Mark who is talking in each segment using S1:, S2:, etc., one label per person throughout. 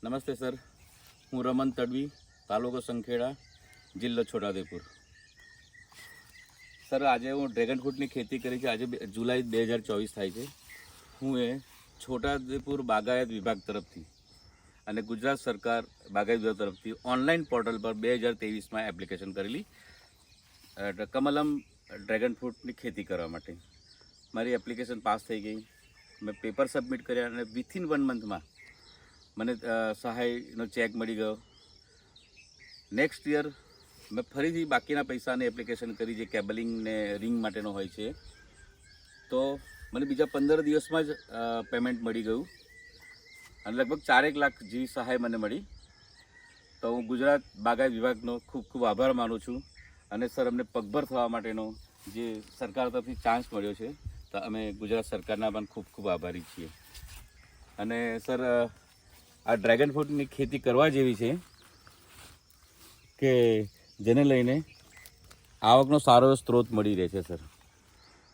S1: નમસ્તે સર, હું રમન તડવી, તાલુકો સંખેડા, જિલ્લો છોટાઉદેપુર. સર, આજે હું ડ્રેગન ફ્રૂટની ખેતી કરી છે. આજે જુલાઈ 2024 થાય છે. હું એ છોટાઉદેપુર બાગાયત વિભાગ તરફથી અને ગુજરાત સરકાર બાગાયત વિભાગ તરફથી ઓનલાઈન પોર્ટલ પર 2023માં એપ્લિકેશન કરેલી કમલમ ડ્રેગન ફ્રૂટની ખેતી કરવા માટે. મારી એપ્લિકેશન પાસ થઈ ગઈ. મેં પેપર સબમિટ કર્યા અને વિથિન 1 મંથમાં મને સહાયનો ચેક મળી ગયો. નેક્સ્ટ યર મેં ફરીથી બાકીના પૈસાની એપ્લિકેશન કરી, જે કેબલિંગ ને રિંગ માટેનો હોય છે. તો મને બીજા 15 દિવસમાં જ પેમેન્ટ મળી ગયું અને લગભગ 4 લાખ જેવી સહાય મને મળી. તો હું ગુજરાત બાગાયત વિભાગનો ખૂબ ખૂબ આભાર માનું છું. અને સર, અમને પગભર થવા માટેનો જે સરકાર તરફથી ચાન્સ મળ્યો છે, તો અમે ગુજરાત સરકારના પણ ખૂબ ખૂબ આભારી છીએ. અને સર, આ ડ્રેગન ફ્રૂટની ખેતી કરવા જેવી છે કે જેને લઈને આવકનો સારો સ્ત્રોત મળી રહે છે. સર,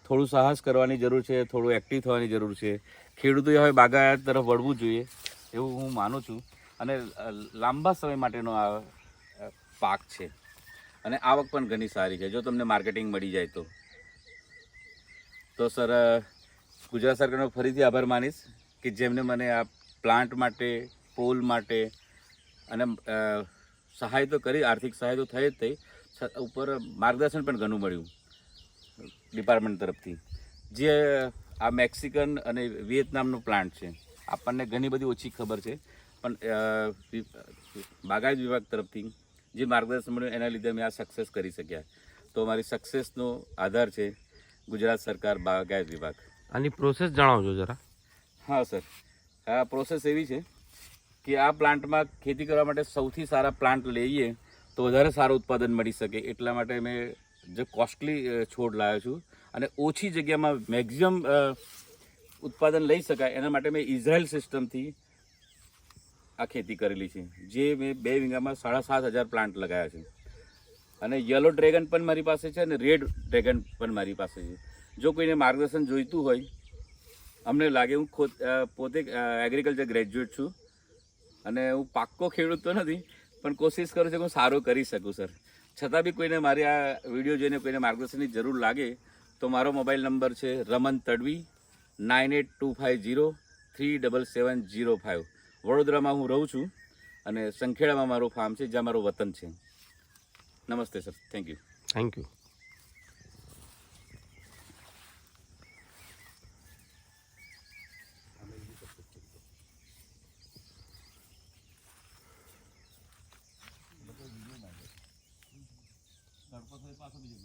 S1: થોડું સાહસ કરવાની જરૂર છે, થોડું એક્ટિવ થવાની જરૂર છે. ખેડૂતોએ હવે બાગાયત તરફ વળવું જોઈએ એવું હું માનું છું. અને લાંબા સમય માટેનો આ પાક છે અને આવક પણ ઘણી સારી છે, જો તમને માર્કેટિંગ મળી જાય તો. સર, ગુજરાત સરકારનો ફરીથી આભાર માનીશ કે જેમને મને આ પ્લાન્ટ માટે, પોલ માટે અને સહાય તો કરી, આર્થિક સહાય તો થઈ જ થઈ, ઉપર માર્ગદર્શન પણ ઘણું મળ્યું ડિપાર્ટમેન્ટ તરફથી. જે આ મેક્સિકન અને વિયેતનામનો પ્લાન્ટ છે, આપણને ઘણી બધી ઓછી ખબર છે, પણ બાગાયત વિભાગ તરફથી જે માર્ગદર્શન મળ્યું એના લીધે અમે આ સક્સેસ કરી શક્યા. તો મારી સક્સેસનો આધાર છે ગુજરાત સરકાર બાગાયત વિભાગ.
S2: આની પ્રોસેસ જણાવજો જરા.
S1: હા સર, આ પ્રોસેસ એવી છે કે આ પ્લાન્ટમાં ખેતી કરવા માટે સૌથી સારા પ્લાન્ટ લઈએ તો વધારે સારું ઉત્પાદન મળી શકે. એટલા માટે મેં જે કોસ્ટલી છોડ લાવ્યો છું અને ઓછી જગ્યામાં મેક્ઝિમમ ઉત્પાદન લઈ શકાય એના માટે મેં ઇઝરાયલ સિસ્ટમથી આ ખેતી કરેલી છે. જે મેં 2 વીઘામાં 7,500 પ્લાન્ટ લગાવ્યા છે. અને યલો ડ્રેગન પણ મારી પાસે છે અને રેડ ડ્રેગન પણ મારી પાસે છે. જો કોઈને માર્ગદર્શન જોઈતું હોય, અમને લાગે, હું પોતે એગ્રીકલ્ચર ગ્રેજ્યુએટ છું અને હું પાક્કો ખેડૂત તો નથી, પણ કોશિશ કરું છું કે હું સારું કરી શકું. સર, છતાં બી કોઈને મારી આ વિડીયો જોઈને કોઈને માર્ગદર્શનની જરૂર લાગે તો મારો મોબાઈલ નંબર છે રમન તડવી 9825037705. વડોદરામાં હું રહું છું અને સંખેડામાં મારું ફાર્મ છે, જ્યાં મારું વતન છે. નમસ્તે sir, thank you.
S2: Thank you.
S1: પાછો બીજો